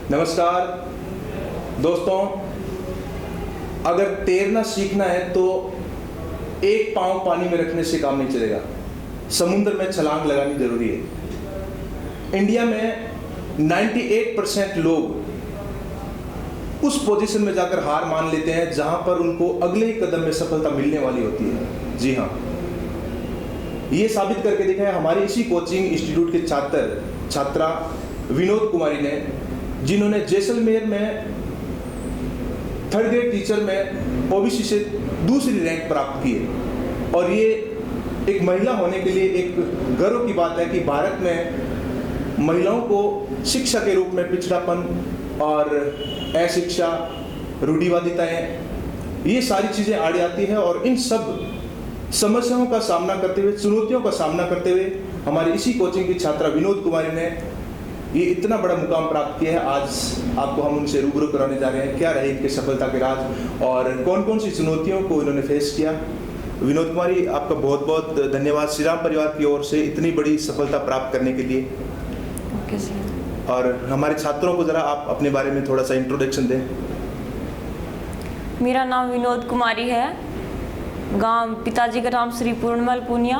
नमस्कार दोस्तों, अगर तैरना सीखना है तो एक पाँव पानी में रखने से काम नहीं चलेगा, समुद्र में छलांग लगानी जरूरी है। इंडिया में 98% लोग उस पोजीशन में जाकर हार मान लेते हैं जहां पर उनको अगले ही कदम में सफलता मिलने वाली होती है। जी हाँ, ये साबित करके देखा है हमारे इसी कोचिंग इंस्टीट्यूट के छात्रा विनोद कुमारी ने, जिन्होंने जैसलमेर में 3rd ग्रेड टीचर में ओबीसी से दूसरी रैंक प्राप्त की है। और ये एक महिला होने के लिए एक गर्व की बात है कि भारत में महिलाओं को शिक्षा के रूप में पिछड़ापन और अशिक्षा, रूढ़िवादिताएं, ये सारी चीज़ें आड़ी आती है। और इन सब समस्याओं का सामना करते हुए, चुनौतियों का सामना करते हुए हमारी इसी कोचिंग की छात्रा विनोद कुमारी ने ये इतना बड़ा मुकाम प्राप्त किया है। आज आपको हम उनसे रूबरू कराने जा रहे हैं, क्या रहे इनके सफलता के राज और कौन कौन सी चुनौतियों को इन्होंने फेस किया। विनोद कुमारी, आपका बहुत बहुत धन्यवाद श्री राम परिवार की ओर से इतनी बड़ी सफलता प्राप्त करने के लिए। Okay sir. और हमारे छात्रों को ज़रा आप अपने बारे में थोड़ा सा इंट्रोडक्शन दें। मेरा नाम विनोद कुमारी है, गांव पिताजी का नाम श्री पूर्णमल पुनिया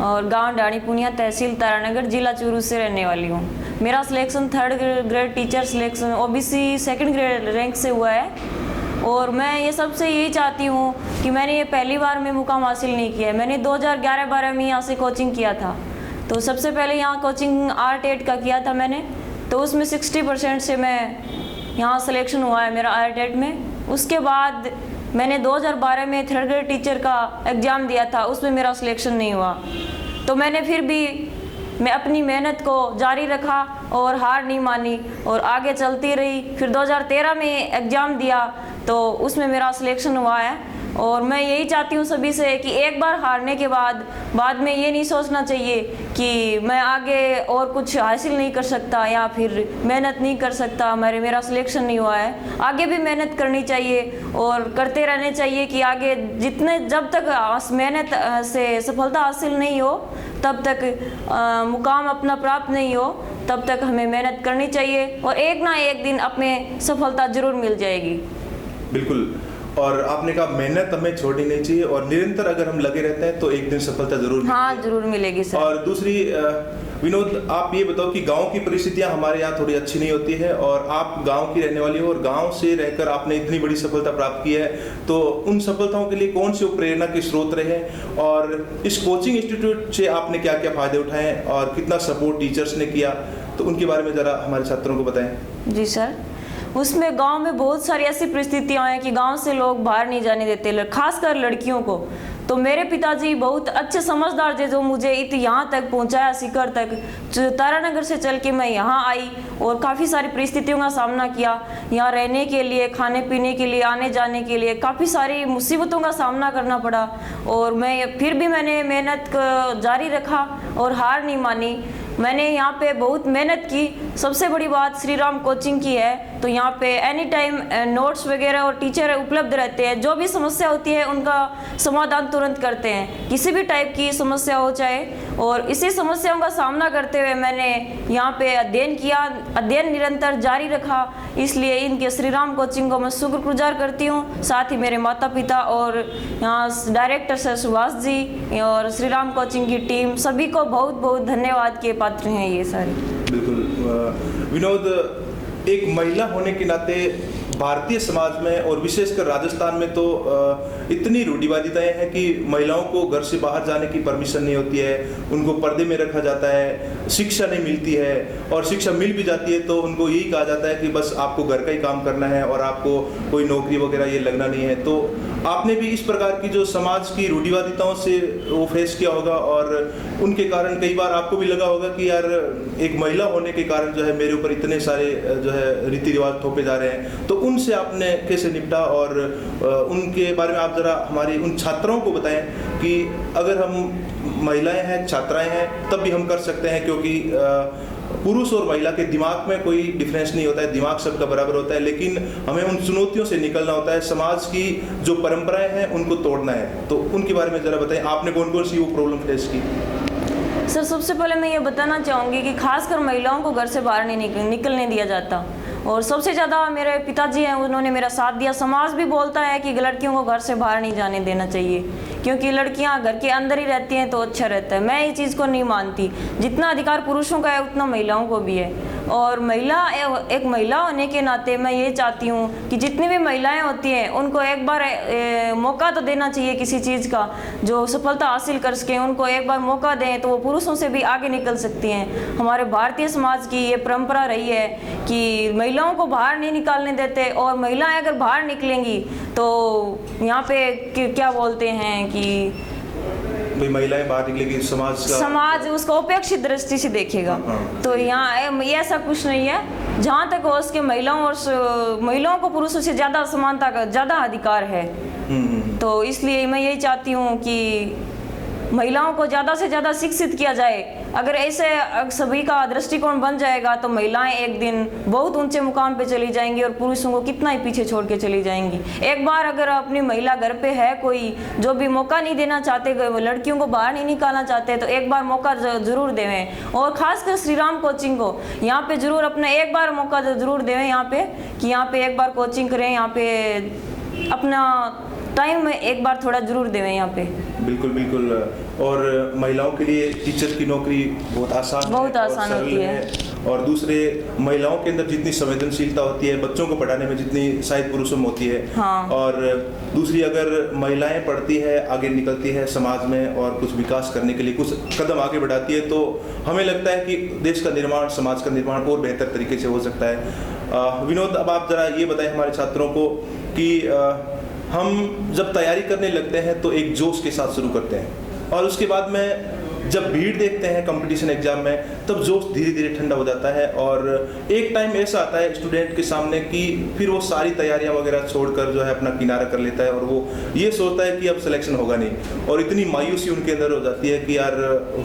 और गांव डाणी पुनिया, तहसील तारानगर, जिला चूरू से रहने वाली हूँ। मेरा selection 3rd grade teacher selection OBC 2nd grade rank से हुआ है। और मैं ये सबसे यही चाहती हूँ कि मैंने ये पहली बार में मुकाम हासिल नहीं किया है। मैंने 2011-12 में यहाँ से कोचिंग किया था। तो सबसे पहले यहाँ कोचिंग आर्ट 8 का किया था मैंने, तो उसमें 60% से मैं यहाँ सिलेक्शन हुआ है मेरा आर्ट 8 में। उसके बाद मैंने 2012 में 3rd ग्रेड टीचर का एग्ज़ाम दिया था, उसमें मेरा सिलेक्शन नहीं हुआ। तो मैंने फिर भी मैं अपनी मेहनत को जारी रखा और हार नहीं मानी और आगे चलती रही। फिर 2013 में एग्ज़ाम दिया तो उसमें मेरा सिलेक्शन हुआ है। और मैं यही चाहती हूँ सभी से कि एक बार हारने के बाद में ये नहीं सोचना चाहिए कि मैं आगे और कुछ हासिल नहीं कर सकता या फिर मेहनत नहीं कर सकता, मेरा सिलेक्शन नहीं हुआ है। आगे भी मेहनत करनी चाहिए और करते रहने चाहिए कि आगे जब तक मेहनत से सफलता हासिल नहीं हो, तब तक मुकाम अपना प्राप्त नहीं हो, तब तक हमें मेहनत करनी चाहिए और एक ना एक दिन अपने सफलता जरूर मिल जाएगी। बिल्कुल, और आपने कहा मेहनत हमें छोड़नी नहीं चाहिए और निरंतर अगर हम लगे रहते हैं तो एक दिन सफलता जरूर जरूर मिलेगी सर। और दूसरी विनोद, आप ये बताओ कि गांव की परिस्थितियां हमारे यहाँ थोड़ी अच्छी नहीं होती है और आप गांव की रहने वाली हो और गांव से रहकर आपने इतनी बड़ी सफलता प्राप्त की है, तो उन सफलताओं के लिए कौन से प्रेरणा के स्रोत रहे और इस कोचिंग इंस्टीट्यूट से आपने क्या क्या फायदे उठाए और कितना सपोर्ट टीचर्स ने किया, तो उनके बारे में ज़रा हमारे छात्रों को बताएं। जी सर, उसमें गांव में बहुत सारी ऐसी परिस्थितियां हैं कि गांव से लोग बाहर नहीं जाने देते, खासकर लड़कियों को। तो मेरे पिताजी बहुत अच्छे समझदार थे जो मुझे यहाँ तक पहुँचाया, शिखर तक। तारानगर से चल के मैं यहाँ आई और काफ़ी सारी परिस्थितियों का सामना किया। यहाँ रहने के लिए, खाने पीने के लिए, आने जाने के लिए काफ़ी सारी मुसीबतों का सामना करना पड़ा। और फिर भी मैंने मेहनत जारी रखा और हार नहीं मानी। मैंने यहाँ पे बहुत मेहनत की। सबसे बड़ी बात श्री राम कोचिंग की है, तो यहाँ पे एनी टाइम नोट्स वगैरह और टीचर उपलब्ध रहते हैं। जो भी समस्या होती है उनका समाधान तुरंत करते हैं, किसी भी टाइप की समस्या हो चाहे। और इसी समस्याओं का सामना करते हुए मैंने यहाँ पे अध्ययन किया, अध्ययन निरंतर जारी रखा। इसलिए इनके श्री राम कोचिंग को मैं शुक्रगुजार करती हूँ। साथ ही मेरे माता पिता और यहाँ डायरेक्टर सर सुभाष जी और श्री राम कोचिंग की टीम, सभी को बहुत बहुत धन्यवाद के पात्र हैं ये सारे। बिल्कुल विनोद, एक महिला होने के नाते भारतीय समाज में और विशेषकर राजस्थान में तो इतनी रूढ़िवादिताएं हैं कि महिलाओं को घर से बाहर जाने की परमिशन नहीं होती है, उनको पर्दे में रखा जाता है, शिक्षा नहीं मिलती है और शिक्षा मिल भी जाती है तो उनको यही कहा जाता है कि बस आपको घर का ही काम करना है और आपको कोई नौकरी वगैरह ये लगना नहीं है। तो आपने भी इस प्रकार की जो समाज की रूढ़िवादिताओं से वो फेस किया होगा और उनके कारण कई बार आपको भी लगा होगा कि यार एक महिला होने के कारण जो है मेरे ऊपर इतने सारे जो है रीति रिवाज थोपे जा रहे हैं, तो उनसे आपने कैसे निपटा और उनके बारे में आप जरा हमारी उन छात्राओं को बताएं कि अगर हम महिलाएं हैं, छात्राएं हैं, तब भी हम कर सकते हैं, क्योंकि पुरुष और महिला के दिमाग में कोई डिफरेंस नहीं होता है, दिमाग सबका बराबर होता है, लेकिन हमें उन चुनौतियों से निकलना होता है, समाज की जो परंपराएं हैं उनको तोड़ना है। तो उनके बारे में ज़रा बताएं, आपने कौन कौन सी वो प्रॉब्लम फेस की? सर, सबसे पहले मैं ये बताना चाहूँगी कि खासकर महिलाओं को घर से बाहर नहीं निकलने दिया जाता और सबसे ज़्यादा मेरे पिताजी हैं, उन्होंने मेरा साथ दिया। समाज भी बोलता है कि लड़कियों को घर से बाहर नहीं जाने देना चाहिए, क्योंकि लड़कियां घर के अंदर ही रहती हैं तो अच्छा रहता है। मैं इस चीज़ को नहीं मानती। जितना अधिकार पुरुषों का है उतना महिलाओं को भी है। और एक महिला होने के नाते मैं ये चाहती हूँ कि जितनी भी महिलाएं होती हैं उनको एक बार मौका तो देना चाहिए किसी चीज़ का, जो सफलता हासिल कर सकें उनको एक बार मौका दें तो वो पुरुषों से भी आगे निकल सकती हैं। हमारे भारतीय समाज की ये परंपरा रही है कि महिलाओं को बाहर नहीं निकालने देते, और महिलाएं अगर बाहर निकलेंगी तो यहाँ पे क्या बोलते हैं कि भाई महिलाएं बाहर निकलेगी, समाज उसको उपेक्षित दृष्टि से देखेगा। तो यहाँ ऐसा कुछ नहीं है। जहाँ तक हो उसके महिलाओं को पुरुषों से ज़्यादा समानता का ज़्यादा अधिकार है। तो इसलिए मैं यही चाहती हूँ कि महिलाओं को ज़्यादा से ज़्यादा शिक्षित किया जाए। अगर ऐसे सभी का दृष्टिकोण बन जाएगा तो महिलाएं एक दिन बहुत ऊंचे मुकाम पे चली जाएंगी और पुरुषों को कितना ही पीछे छोड़ के चली जाएंगी। एक बार अगर अपनी महिला घर पे है, कोई जो भी मौका नहीं देना चाहते, लड़कियों को बाहर नहीं निकालना चाहते, तो एक बार मौका जरूर देवें। और खासकर श्री राम कोचिंग को यहाँ पे जरूर अपना एक बार मौका जरूर देवें यहाँ पे, कि यहाँ पे एक बार कोचिंग करें, यहाँ पे अपना टाइम में एक बार थोड़ा जरूर देवें यहाँ पे। बिल्कुल बिल्कुल। और महिलाओं के लिए टीचर की नौकरी बहुत आसान होती है। और दूसरे, महिलाओं के अंदर जितनी संवेदनशीलता होती है बच्चों को पढ़ाने में, जितनी शायद पुरुषों में होती है। हाँ। और दूसरी, अगर महिलाएं पढ़ती है, आगे निकलती है समाज में और कुछ विकास करने के लिए कुछ कदम आगे बढ़ाती है, तो हमें लगता है कि देश का निर्माण, समाज का निर्माण और बेहतर तरीके से हो सकता है। विनोद, अब आप जरा ये बताएं हमारे छात्रों को कि हम जब तैयारी करने लगते हैं तो एक जोश के साथ शुरू करते हैं, और उसके बाद में जब भीड़ देखते हैं कंपटीशन एग्जाम में, तब जोश धीरे धीरे ठंडा हो जाता है। और एक टाइम ऐसा आता है स्टूडेंट के सामने कि फिर वो सारी तैयारियां वगैरह छोड़कर जो है अपना किनारा कर लेता है, और वो ये सोचता है कि अब सिलेक्शन होगा नहीं, और इतनी मायूसी उनके अंदर हो जाती है कि यार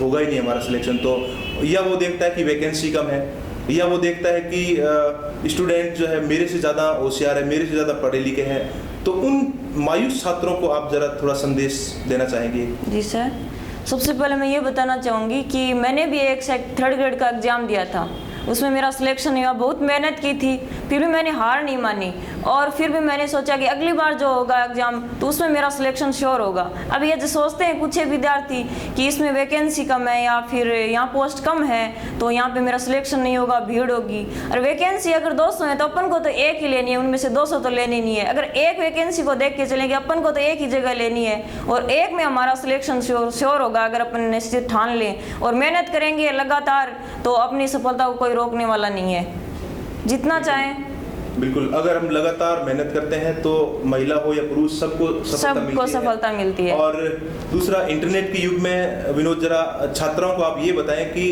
होगा ही नहीं हमारा सिलेक्शन। तो या वो देखता है कि वैकेंसी कम है, या वो देखता है कि स्टूडेंट जो है मेरे से ज़्यादा होशियार है, मेरे से ज़्यादा पढ़े लिखे हैं। तो उन मायूस छात्रों को आप जरा थोड़ा संदेश देना चाहेंगे? जी सर, सबसे पहले मैं ये बताना चाहूँगी कि मैंने भी एक 3rd ग्रेड का एग्ज़ाम दिया था, उसमें मेरा सिलेक्शन हुआ। बहुत मेहनत की थी, फिर भी मैंने हार नहीं मानी, और फिर भी मैंने सोचा कि अगली बार जो होगा एग्ज़ाम तो उसमें मेरा सिलेक्शन श्योर होगा। अब ये जो सोचते हैं कुछ विद्यार्थी कि इसमें वैकेंसी कम है या फिर यहाँ पोस्ट कम है तो यहाँ पे मेरा सिलेक्शन नहीं होगा, भीड़ होगी। और वैकेंसी अगर 200 है तो अपन को तो एक ही लेनी है, उनमें से 200 तो लेनी नहीं है। अगर एक वैकेंसी को देख के चलेंगे, अपन को तो एक ही जगह लेनी है, और एक में हमारा सिलेक्शन श्योर होगा अगर अपन निश्चित ठान लें और मेहनत करेंगे लगातार, तो अपनी सफलता को कोई रोकने वाला नहीं है, जितना चाहें। बिल्कुल, अगर हम लगातार मेहनत करते हैं तो महिला हो या पुरुष सबको सफलता मिलती है। और दूसरा, इंटरनेट के युग में विनोद, जरा छात्राओं को आप ये बताएं कि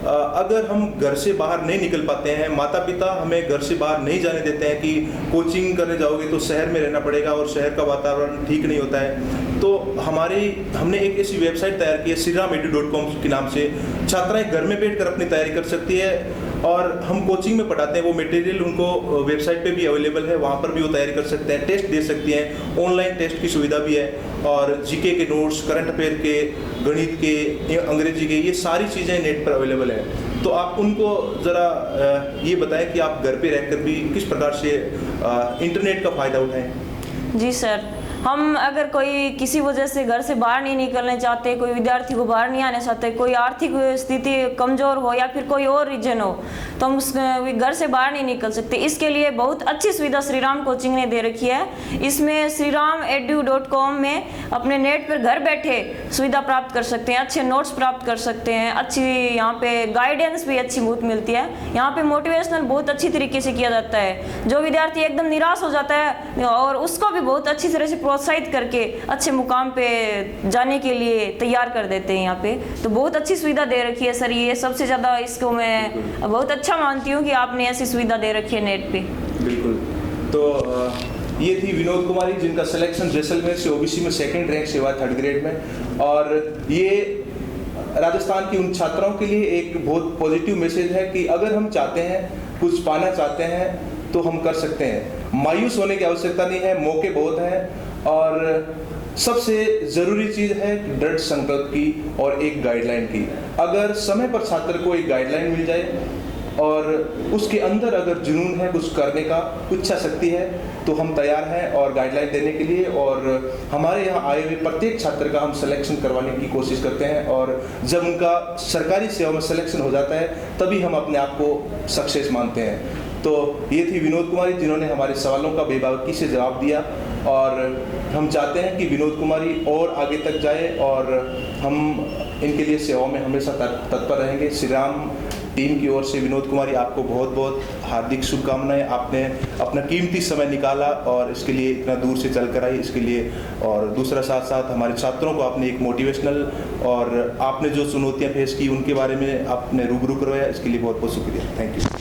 अगर हम घर से बाहर नहीं निकल पाते हैं, माता पिता हमें घर से बाहर नहीं जाने देते हैं कि कोचिंग करने जाओगे तो शहर में रहना पड़ेगा और शहर का वातावरण ठीक नहीं होता है, तो हमने एक ऐसी वेबसाइट तैयार की है shriram.edu.com के नाम से। छात्राएं घर में बैठकर अपनी तैयारी कर सकती है, और हम कोचिंग में पढ़ाते हैं, वो मटेरियल उनको वेबसाइट पे भी अवेलेबल है, वहाँ पर भी वो तैयारी कर सकते हैं, टेस्ट दे सकती हैं, ऑनलाइन टेस्ट की सुविधा भी है, और जीके के नोट्स, करंट अफेयर के, गणित के, अंग्रेजी के, ये सारी चीज़ें नेट पर अवेलेबल है। तो आप उनको ज़रा ये बताएं कि आप घर पे रहकर भी किस प्रकार से इंटरनेट का फ़ायदा उठाएं। जी सर, हम अगर कोई किसी वजह से घर से बाहर नहीं निकलने चाहते, कोई विद्यार्थी को बाहर नहीं आने चाहते, कोई आर्थिक स्थिति कमज़ोर हो या फिर कोई और रीजन हो, तो हम उस घर से बाहर नहीं निकल सकते। इसके लिए बहुत अच्छी सुविधा श्री राम कोचिंग ने दे रखी है। इसमें shriram.edu.com में अपने नेट पर घर बैठे सुविधा प्राप्त कर सकते हैं, अच्छे नोट्स प्राप्त कर सकते हैं, अच्छी यहाँ पे गाइडेंस भी अच्छी बहुत मिलती है। यहाँ पे मोटिवेशनल बहुत अच्छी तरीके से किया जाता है। जो विद्यार्थी एकदम निराश हो जाता है और उसको भी बहुत अच्छी तरह से प्रोत्साहित करके अच्छे मुकाम पे जाने के लिए तैयार कर देते हैं यहाँ पे। तो बहुत अच्छी सुविधा दे रखी है सर, ये सबसे ज़्यादा इसको मैं बहुत अच्छा मानती हूँ कि आपने ऐसी सुविधा दे रखी है नेट पे। बिल्कुल। तो ये थी विनोद कुमारी, जिनका सिलेक्शन जैसलमेर से ओबीसी में 2nd रैंक से हुआ 3rd ग्रेड में, और ये राजस्थान की उन छात्राओं के लिए एक बहुत पॉजिटिव मैसेज है कि अगर हम चाहते हैं, कुछ पाना चाहते हैं तो हम कर सकते हैं। मायूस होने की आवश्यकता नहीं है, मौके बहुत हैं, और सबसे ज़रूरी चीज़ है दृढ़ संकल्प की और एक गाइडलाइन की। अगर समय पर छात्र को एक गाइडलाइन मिल जाए और उसके अंदर अगर जुनून है, कुछ करने का इच्छा शक्ति है, तो हम तैयार हैं और गाइडलाइन देने के लिए। और हमारे यहाँ आए हुए प्रत्येक छात्र का हम सिलेक्शन करवाने की कोशिश करते हैं, और जब उनका सरकारी सेवा में सिलेक्शन हो जाता है तभी हम अपने आप को सक्सेस मानते हैं। तो ये थी विनोद कुमारी, जिन्होंने हमारे सवालों का बेबाकी से जवाब दिया, और हम चाहते हैं कि विनोद कुमारी और आगे तक जाए, और हम इनके लिए सेवा में हमेशा तत्पर रहेंगे। श्री राम टीम की ओर से विनोद कुमारी, आपको बहुत बहुत हार्दिक शुभकामनाएं। आपने अपना कीमती समय निकाला और इसके लिए इतना दूर से चल कर आई, इसके लिए। और दूसरा साथ साथ हमारे छात्रों को आपने एक मोटिवेशनल, और आपने जो चुनौतियां फेस की उनके बारे में आपने रूबरू करवाया, इसके लिए बहुत बहुत शुक्रिया। Thank you.